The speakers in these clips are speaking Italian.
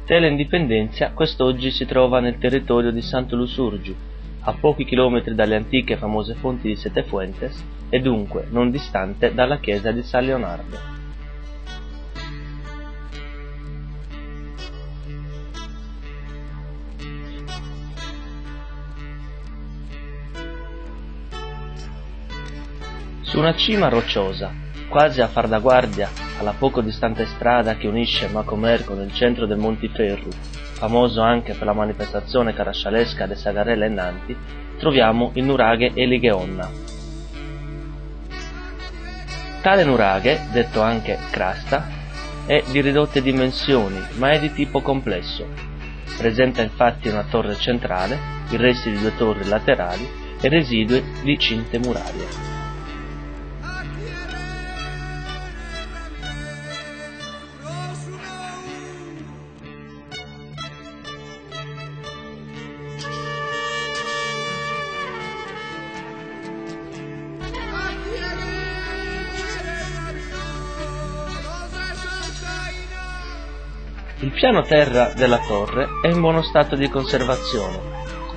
Tele Indipendenzia quest'oggi si trova nel territorio di Santo Lussurgiu, a pochi chilometri dalle antiche e famose fonti di Sete Fuentes e dunque non distante dalla chiesa di San Leonardo. Su una cima rocciosa, quasi a far da guardia alla poco distante strada che unisce Macomer con il centro del Montiferru, famoso anche per la manifestazione carascialesca de Sagarella e Nanti, troviamo il nuraghe Eligheonna. Tale nuraghe, detto anche crasta, è di ridotte dimensioni, ma è di tipo complesso. Presenta infatti una torre centrale, i resti di 2 torri laterali e residui di cinte murarie. Il piano terra della torre è in buono stato di conservazione,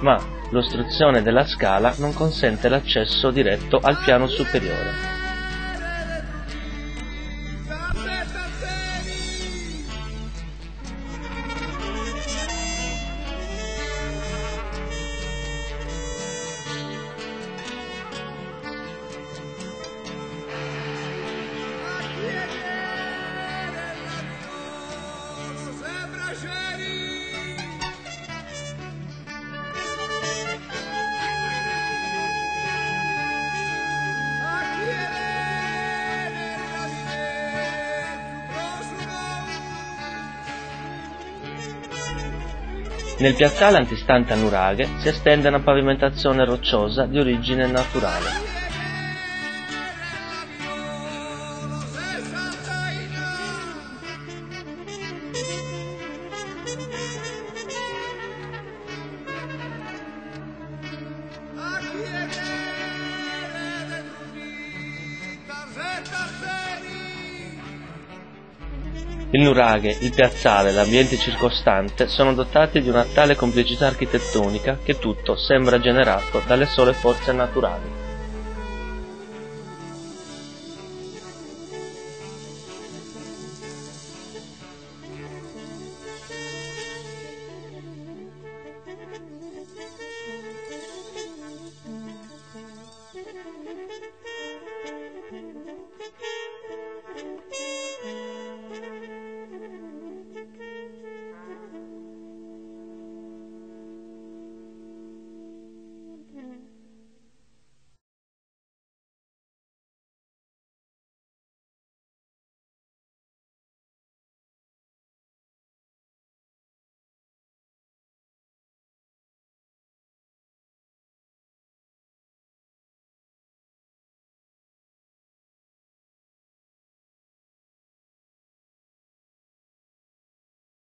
ma l'ostruzione della scala non consente l'accesso diretto al piano superiore. Nel piazzale antistante al nuraghe si estende una pavimentazione rocciosa di origine naturale. Il nuraghe, il piazzale e l'ambiente circostante sono dotati di una tale complicità architettonica che tutto sembra generato dalle sole forze naturali.